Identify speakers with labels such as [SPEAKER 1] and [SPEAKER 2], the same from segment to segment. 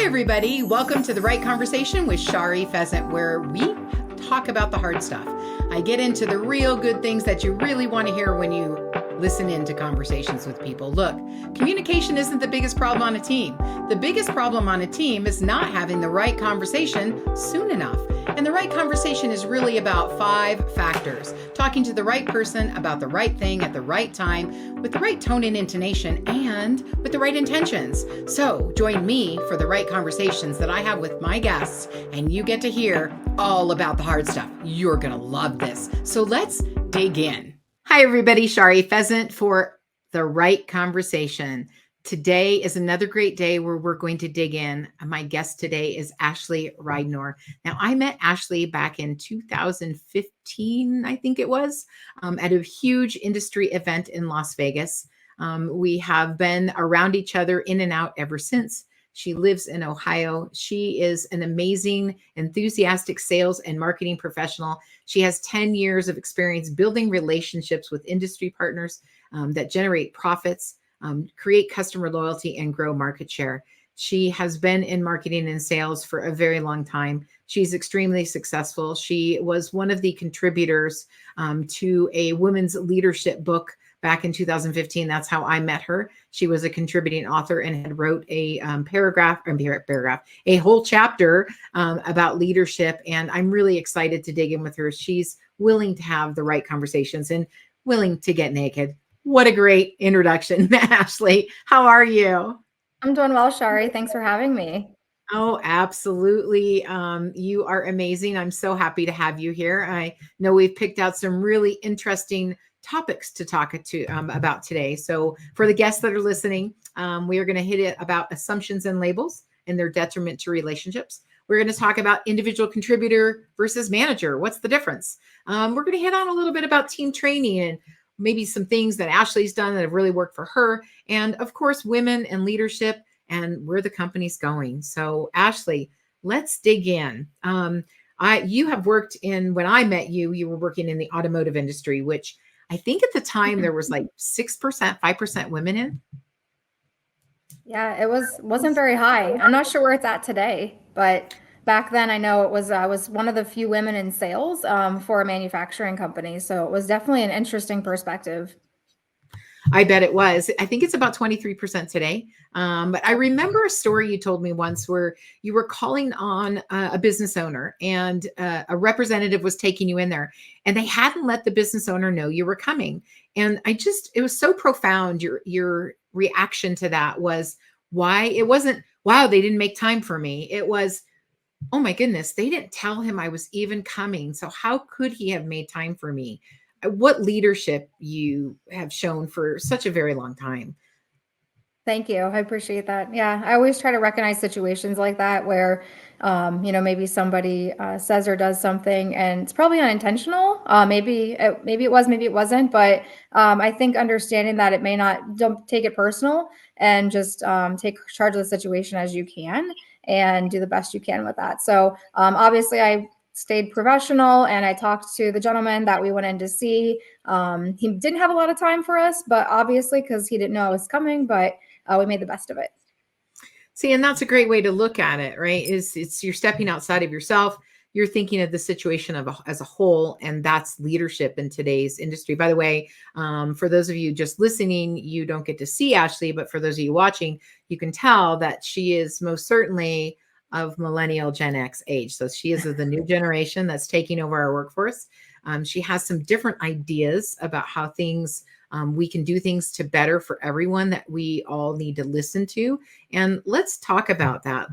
[SPEAKER 1] everybody. Welcome to The Right Conversation with Shari Pheasant, where we talk about the hard stuff. I get into the real good things that you really want to hear when you listen into conversations with people. Look, communication isn't the biggest problem on a team. The biggest problem on a team is not having the right conversation soon enough. And the right conversation is really about 5 factors. Talking to the right person about the right thing at the right time, with the right tone and intonation, and with the right intentions. So join me for the right conversations that I have with my guests, and you get to hear all about the hard stuff. You're going to love this. So let's dig in. Hi, everybody. Shari Pheasant for The Right Conversation. Today is another great day where we're going to dig in. My guest today is Ashley Ridenour. Now, I met Ashley back in 2015, I think it was, at a huge industry event in Las Vegas. We have been around each other in and out ever since. She lives in Ohio. She is an amazing, enthusiastic sales and marketing professional. She has 10 years of experience building relationships with industry partners that generate profits, create customer loyalty, and grow market share. She has been in marketing and sales for a very long time. She's extremely successful. She was one of the contributors to a women's leadership book back in 2015. That's how I met her. She was a contributing author and had wrote a a whole chapter about leadership. And I'm really excited to dig in with her. She's willing to have the right conversations and willing to get naked. What a great introduction, Ashley. How are you?
[SPEAKER 2] I'm doing well, Shari. Thanks for having me.
[SPEAKER 1] Oh, absolutely. You are amazing. I'm so happy to have you here. I know we've picked out some really interesting topics to talk about today. So for the guests that are listening, we are going to hit it about assumptions and labels and their detriment to relationships. We're going to talk about individual contributor versus manager. What's the difference? We're going to hit on a little bit about team training and maybe some things that Ashley's done that have really worked for her. And of course, women and leadership and where the company's going. So Ashley, let's dig in. You have worked when I met you, you were working in the automotive industry, which I think at the time there was like 6%, 5% women in.
[SPEAKER 2] Yeah, wasn't very high. I'm not sure where it's at today, but back then I know I was one of the few women in sales for a manufacturing company. So it was definitely an interesting perspective.
[SPEAKER 1] I bet it was. I think it's about 23% today. But I remember a story you told me once where you were calling on a business owner and a representative was taking you in there and they hadn't let the business owner know you were coming. And it was so profound. Your reaction to that was why it wasn't, wow, they didn't make time for me. It was, oh my goodness, they didn't tell him I was even coming. So how could he have made time for me? What leadership you have shown for such a very long time.
[SPEAKER 2] Thank you. I appreciate that. Yeah, I always try to recognize situations like that where, maybe somebody says or does something and it's probably unintentional. Maybe it was, maybe it wasn't. But I think understanding that it may not, don't take it personal and just take charge of the situation as you can and do the best you can with that. So obviously, I stayed professional and I talked to the gentleman that we went in to see. He didn't have a lot of time for us, but obviously because he didn't know I was coming, but we made the best of it.
[SPEAKER 1] See, and that's a great way to look at it, right? It's you're stepping outside of yourself. You're thinking of the situation as a whole, and that's leadership in today's industry. By the way, for those of you just listening, you don't get to see Ashley, but for those of you watching, you can tell that she is most certainly of millennial Gen X age. So she is of the new generation that's taking over our workforce. She has some different ideas about how we can do things to better for everyone that we all need to listen to. And let's talk about that.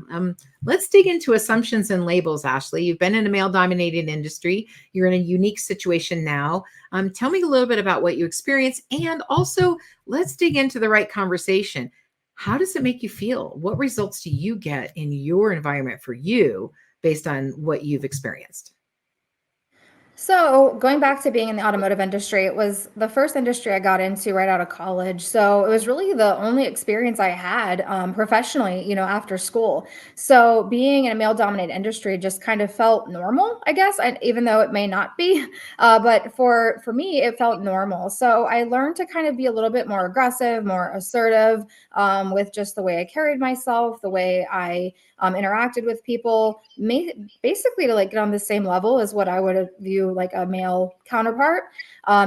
[SPEAKER 1] Let's dig into assumptions and labels, Ashley. You've been in a male-dominated industry. You're in a unique situation now. Tell me a little bit about what you experienced. And also, let's dig into the right conversation. How does it make you feel? What results do you get in your environment for you based on what you've experienced?
[SPEAKER 2] So, going back to being in the automotive industry, it was the first industry I got into right out of college. So, it was really the only experience I had professionally, after school. So, being in a male dominated industry just kind of felt normal, I guess, and even though it may not be, but for me, it felt normal. So, I learned to kind of be a little bit more aggressive, more assertive with just the way I carried myself, the way I interacted with people, basically to like get on the same level as what I would view like a male counterpart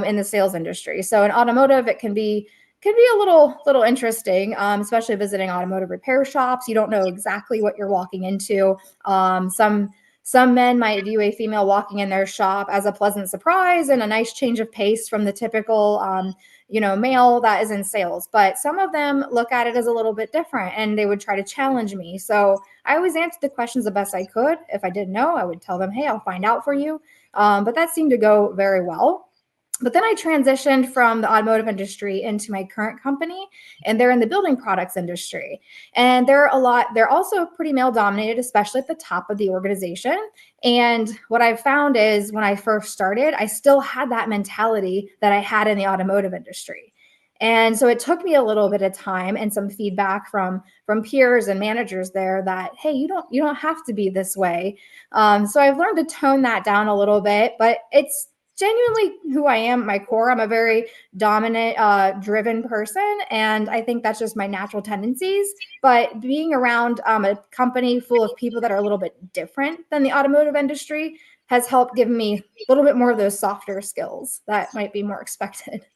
[SPEAKER 2] in the sales industry. So in automotive, it can be a little interesting, especially visiting automotive repair shops. You don't know exactly what you're walking into. Some men might view a female walking in their shop as a pleasant surprise and a nice change of pace from the typical male that is in sales. But some of them look at it as a little bit different and they would try to challenge me. So I always answered the questions the best I could. If I didn't know, I would tell them, hey, I'll find out for you. But that seemed to go very well. But then I transitioned from the automotive industry into my current company, and they're in the building products industry. And they're also pretty male dominated, especially at the top of the organization. And what I found is when I first started, I still had that mentality that I had in the automotive industry. And so it took me a little bit of time and some feedback from peers and managers there that, hey, you don't have to be this way. So I've learned to tone that down a little bit, but it's genuinely who I am at my core. I'm a very dominant, driven person, and I think that's just my natural tendencies. But being around a company full of people that are a little bit different than the automotive industry has helped give me a little bit more of those softer skills that might be more expected.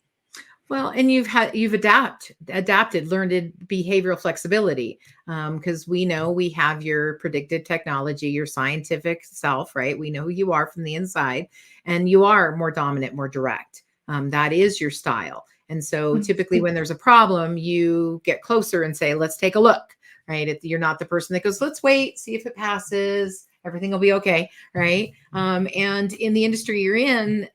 [SPEAKER 1] Well, and you've adapted, learned behavioral flexibility, because we know we have your predicted technology, your scientific self, right? We know who you are from the inside, and you are more dominant, more direct. That is your style. And so typically when there's a problem, you get closer and say, let's take a look, right? You're not the person that goes, let's wait, see if it passes. Everything will be okay, right? And in the industry you're in,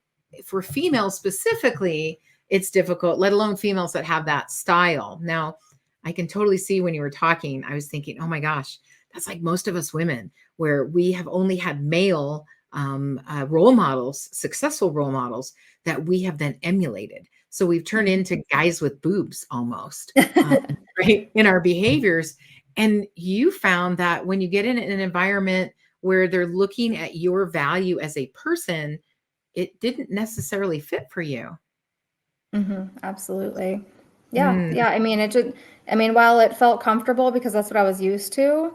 [SPEAKER 1] for females specifically, it's difficult, let alone females that have that style. Now, I can totally see when you were talking, I was thinking, oh my gosh, that's like most of us women, where we have only had male role models, successful role models that we have then emulated. So we've turned into guys with boobs almost, right, in our behaviors. And you found that when you get in an environment where they're looking at your value as a person, it didn't necessarily fit for you.
[SPEAKER 2] Absolutely. Yeah,
[SPEAKER 1] Mm.
[SPEAKER 2] yeah. While it felt comfortable because that's what I was used to,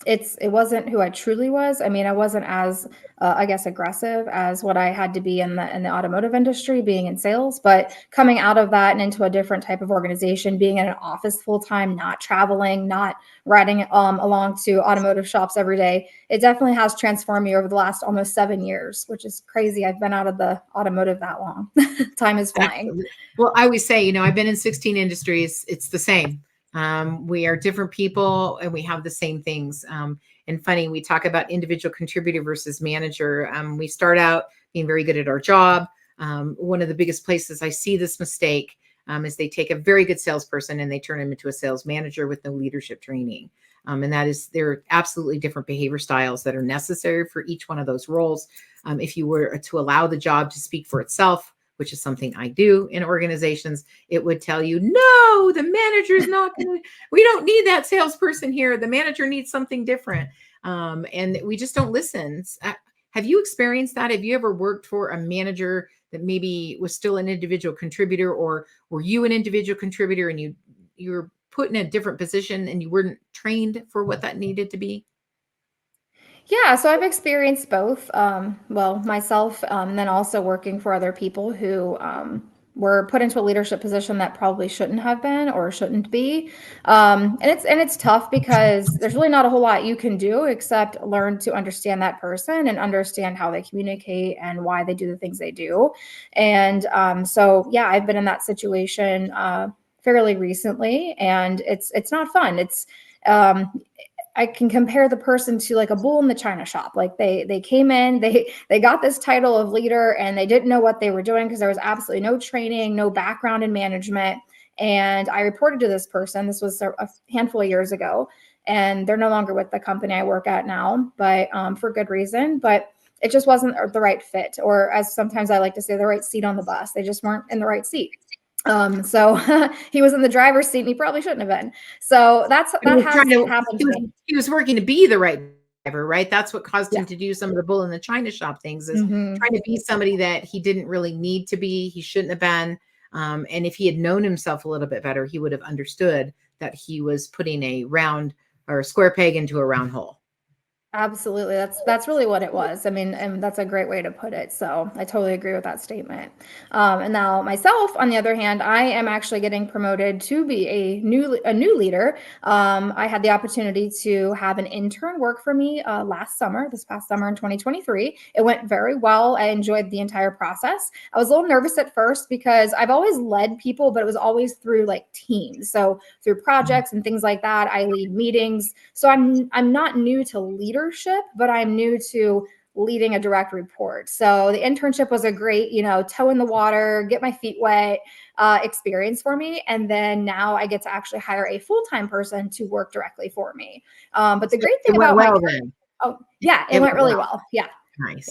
[SPEAKER 2] it wasn't who I truly was. I wasn't as, I guess, aggressive as what I had to be in the automotive industry, being in sales. But coming out of that and into a different type of organization, being in an office full time, not traveling, not riding along to automotive shops every day, it definitely has transformed me over the last almost 7 years, which is crazy. I've been out of the automotive that long. Time is flying.
[SPEAKER 1] Absolutely. Well, I always say, I've been in 16 industries. It's the same. We are different people and we have the same things. And funny, we talk about individual contributor versus manager. We start out being very good at our job. One of the biggest places I see this mistake is they take a very good salesperson and they turn him into a sales manager with no leadership training. And there are absolutely different behavior styles that are necessary for each one of those roles. If you were to allow the job to speak for itself, which is something I do in organizations, it would tell you, no, the manager's not going to, we don't need that salesperson here. The manager needs something different. And we just don't listen. Have you experienced that? Have you ever worked for a manager that maybe was still an individual contributor, or were you an individual contributor and you were put in a different position and you weren't trained for what that needed to be?
[SPEAKER 2] Yeah, so I've experienced both. Well, myself, then also working for other people who were put into a leadership position that probably shouldn't have been or shouldn't be. And it's tough because there's really not a whole lot you can do except learn to understand that person and understand how they communicate and why they do the things they do. And so, yeah, I've been in that situation fairly recently, and it's not fun. Um, I can compare the person to like a bull in the china shop. Like they came in, they got this title of leader and they didn't know what they were doing because there was absolutely no training, no background in management. And I reported to this person. This was a handful of years ago, and they're no longer with the company I work at now, but for good reason. But it just wasn't the right fit, or as sometimes I like to say, the right seat on the bus. They just weren't in the right seat. So he was in the driver's seat and he probably shouldn't have been. So
[SPEAKER 1] He
[SPEAKER 2] that
[SPEAKER 1] was
[SPEAKER 2] has
[SPEAKER 1] trying to,
[SPEAKER 2] happened to me.
[SPEAKER 1] he was working to be the right driver, right? That's what caused
[SPEAKER 2] Yeah.
[SPEAKER 1] him to do some of the bull in the china shop things, is
[SPEAKER 2] Hmm.
[SPEAKER 1] trying to be somebody that he didn't really need to be. He shouldn't have been. And if he had known himself a little bit better, he would have understood that he was putting a round or a square peg into a round hole.
[SPEAKER 2] Absolutely. That's really what it was. I mean, and that's a great way to put it. So I totally agree with that statement. And now myself, on the other hand, I am actually getting promoted to be a new leader. I had the opportunity to have an intern work for me this past summer in 2023. It went very well. I enjoyed the entire process. I was a little nervous at first because I've always led people, but it was always through like teams. So through projects and things like that, I lead meetings. So I'm not new to leadership, but I'm new to leading a direct report. So the internship was a great, toe in the water, get my feet wet experience for me. And then now I get to actually hire a full-time person to work directly for me. But the great thing
[SPEAKER 1] It went
[SPEAKER 2] about
[SPEAKER 1] well then.
[SPEAKER 2] oh yeah, it went really well. Yeah. Yeah.
[SPEAKER 1] Nice.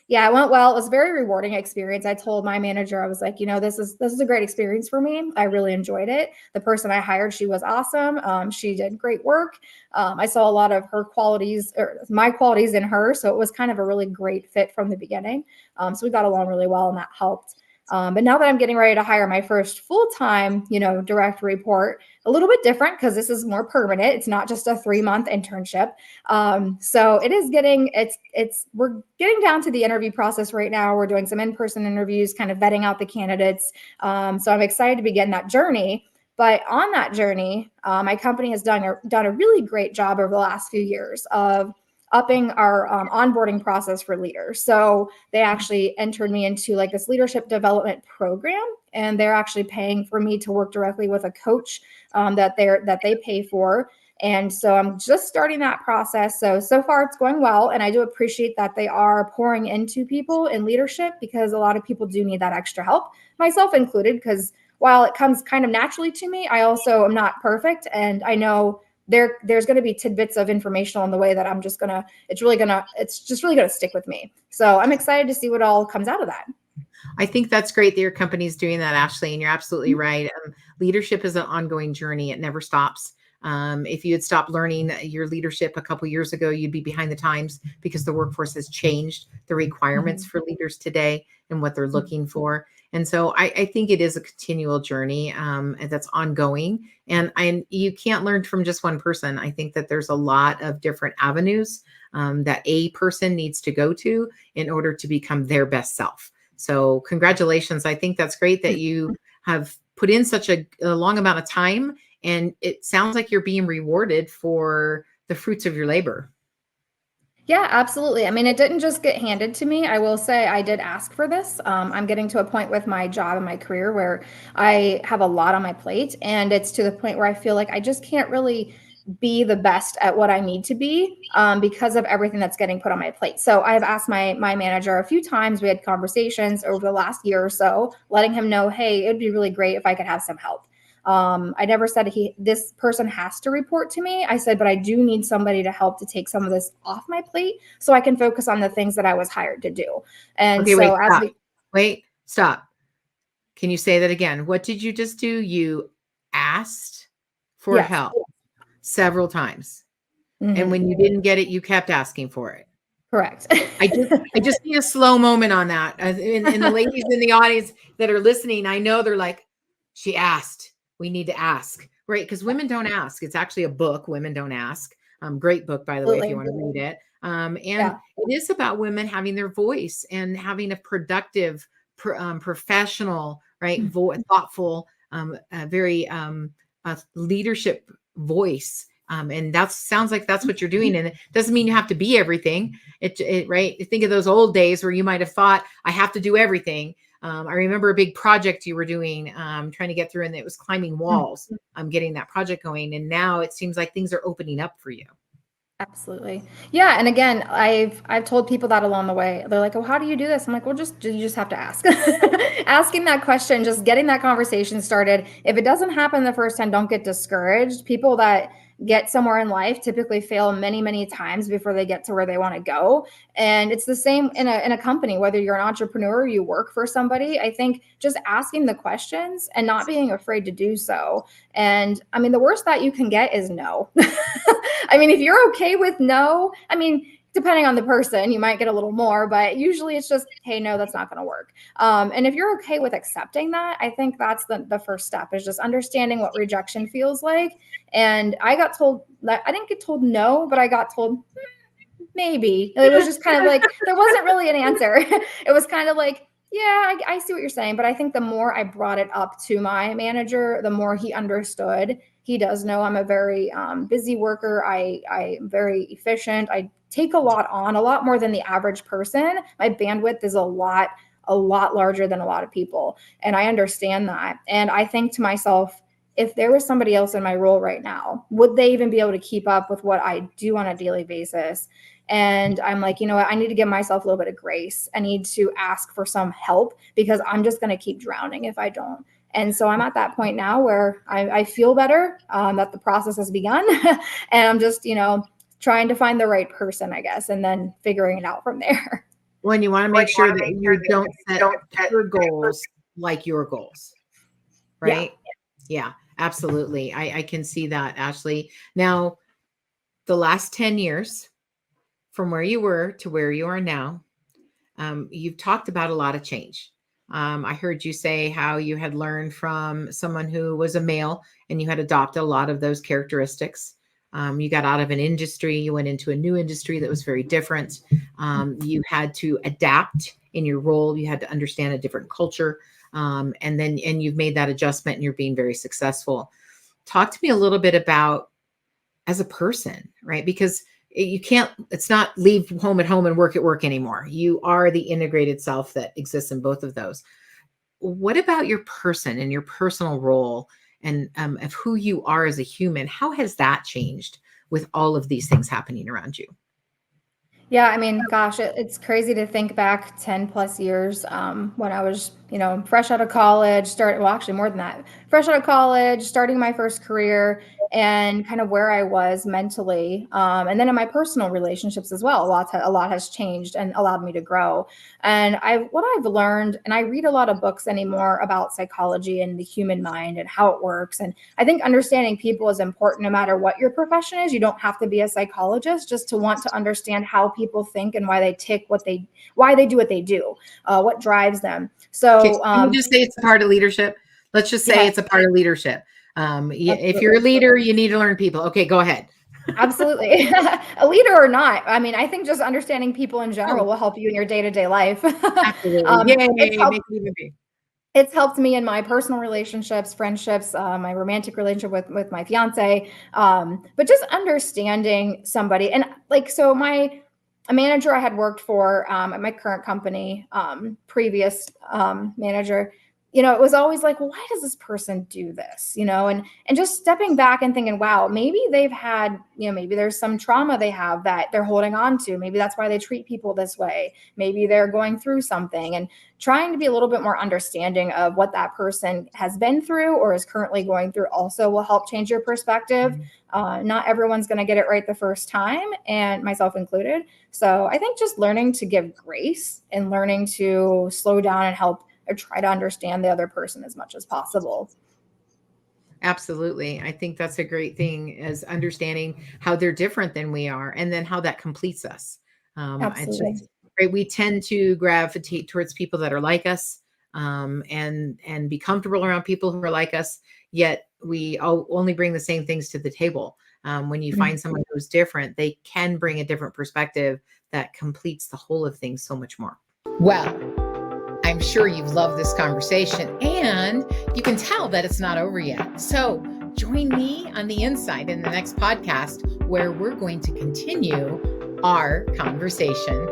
[SPEAKER 2] Yeah, it went well. It was a very rewarding experience. I told my manager, I was like, this is a great experience for me. I really enjoyed it. The person I hired, she was awesome. She did great work. I saw a lot of her qualities, or my qualities in her. So it was kind of a really great fit from the beginning. So we got along really well, and that helped. But now that I'm getting ready to hire my first full-time, direct report, a little bit different because this is more permanent. It's not just a 3-month internship. So we're getting down to the interview process right now. We're doing some in-person interviews, kind of vetting out the candidates. So I'm excited to begin that journey. But on that journey, my company has done a really great job over the last few years of upping our onboarding process for leaders. So they actually entered me into like this leadership development program, and they're actually paying for me to work directly with a coach that they pay for. And so I'm just starting that process. So far it's going well. And I do appreciate that they are pouring into people in leadership, because a lot of people do need that extra help, myself included, because while it comes kind of naturally to me, I also am not perfect. And I know there's going to be tidbits of information on the way that it's just really going to stick with me. So I'm excited to see what all comes out of that.
[SPEAKER 1] I think that's great that your company's doing that, Ashley, and you're absolutely right. Leadership is an ongoing journey. It never stops. If you had stopped learning your leadership a couple years ago, you'd be behind the times, because the workforce has changed the requirements for leaders today and what they're looking for. And so I think it is a continual journey that's ongoing. And you can't learn from just one person. I think that there's a lot of different avenues that a person needs to go to in order to become their best self. So congratulations. I think that's great that you have put in such a long amount of time, and it sounds like you're being rewarded for the fruits of your labor.
[SPEAKER 2] Yeah, absolutely. I mean, it didn't just get handed to me. I will say I did ask for this. I'm getting to a point with my job and my career where I have a lot on my plate, and it's to the point where I feel like I just can't really be the best at what I need to be because of everything that's getting put on my plate. So I've asked my manager a few times. We had conversations over the last year or so, letting him know, hey, it'd be really great if I could have some help. I never said this person has to report to me. I said, but I do need somebody to help to take some of this off my plate so I can focus on the things that I was hired to do. And
[SPEAKER 1] Okay,
[SPEAKER 2] so
[SPEAKER 1] stop. Can you say that again? What did you just do? You asked for
[SPEAKER 2] yes.
[SPEAKER 1] help several times.
[SPEAKER 2] Mm-hmm.
[SPEAKER 1] And when you didn't get it, you kept asking for it.
[SPEAKER 2] Correct.
[SPEAKER 1] I just need a slow moment on that. And the ladies in the audience that are listening, I know they're like, she asked. We need to ask, right? Because women don't ask. It's actually a book, Women Don't Ask. Great book, by the way, if you want to read it. It is about women having their voice and having a productive, professional, right, thoughtful, very leadership voice. And that sounds like that's what you're doing. And it doesn't mean you have to be everything. Right. Think of those old days where you might have thought, I have to do everything. I remember a big project you were doing, trying to get through, and it was climbing walls, getting that project going. And now it seems like things are opening up for you.
[SPEAKER 2] Absolutely. Yeah. And again, I've told people that along the way. They're like, oh, how do you do this? I'm like, well, you just have to ask. Asking that question, just getting that conversation started. If it doesn't happen the first time, don't get discouraged. People that get somewhere in life typically fail many, many times before they get to where they want to go. And it's the same in a company, whether you're an entrepreneur or you work for somebody. I think just asking the questions and not being afraid to do so. And I mean, the worst that you can get is no. I mean, if you're okay with no, I mean, depending on the person, you might get a little more, but usually it's just, hey, no, that's not going to work. And if you're okay with accepting that, I think that's the first step, is just understanding what rejection feels like. And I got told that I didn't get told no, but I got told maybe. It was just kind of like, there wasn't really an answer. It was kind of like, yeah, I see what you're saying. But I think the more I brought it up to my manager, the more he understood. He does know I'm a very busy worker. I'm very efficient. I take a lot on, a lot more than the average person. My bandwidth is a lot larger than a lot of people. And I understand that. And I think to myself, if there was somebody else in my role right now, would they even be able to keep up with what I do on a daily basis? And I'm like, you know what? I need to give myself a little bit of grace. I need to ask for some help, because I'm just going to keep drowning if I don't. And so I'm at that point now where I feel better, that the process has begun. And I'm just, trying to find the right person, I guess, and then figuring it out from there.
[SPEAKER 1] When you want to make sure that you don't set your goals like your goals, right? Yeah, absolutely. I can see that, Ashley. Now, the last 10 years from where you were to where you are now, you've talked about a lot of change. I heard you say how you had learned from someone who was a male and you had adopted a lot of those characteristics. You got out of an industry, you went into a new industry that was very different. You had to adapt in your role. You had to understand a different culture. And you've made that adjustment and you're being very successful. Talk to me a little bit about as a person, right? Because it's not leave home at home and work at work anymore. You are the integrated self that exists in both of those. What about your person and your personal role and of who you are as a human? How has that changed with all of these things happening around you?
[SPEAKER 2] Yeah, I mean, gosh, it's crazy to think back 10 plus years, when I was, fresh out of college, actually more than that, fresh out of college, starting my first career, and kind of where I was mentally. And then in my personal relationships as well, a lot has changed and allowed me to grow. And what I've learned, and I read a lot of books anymore about psychology and the human mind and how it works. And I think understanding people is important no matter what your profession is. You don't have to be a psychologist just to want to understand how people think and why they do what they do, what drives them. So
[SPEAKER 1] can you just say it's a part of leadership? Let's just say it's a part of leadership. If you're a leader, you need to learn people. Okay, go ahead.
[SPEAKER 2] Absolutely. A leader or not. I mean, I think just understanding people in general will help you in your day-to-day life.
[SPEAKER 1] Absolutely.
[SPEAKER 2] It's helped me in my personal relationships, friendships, my romantic relationship with my fiance. But just understanding somebody, and a manager I had worked for at my current company, previous manager, it was always like, well, why does this person do this? And just stepping back and thinking, wow, maybe they've had, maybe there's some trauma they have that they're holding on to. Maybe that's why they treat people this way. Maybe they're going through something, and trying to be a little bit more understanding of what that person has been through or is currently going through also will help change your perspective. Not everyone's going to get it right the first time, and myself included. So I think just learning to give grace and learning to slow down and help or try to understand the other person as much as possible.
[SPEAKER 1] Absolutely. I think that's a great thing, is understanding how they're different than we are, and then how that completes us.
[SPEAKER 2] Absolutely.
[SPEAKER 1] Right. We tend to gravitate towards people that are like us, and be comfortable around people who are like us, yet we only bring the same things to the table. When you find someone who's different, they can bring a different perspective that completes the whole of things so much more. Well, I'm sure you've loved this conversation, and you can tell that it's not over yet. So join me on the inside in the next podcast, where we're going to continue our conversation.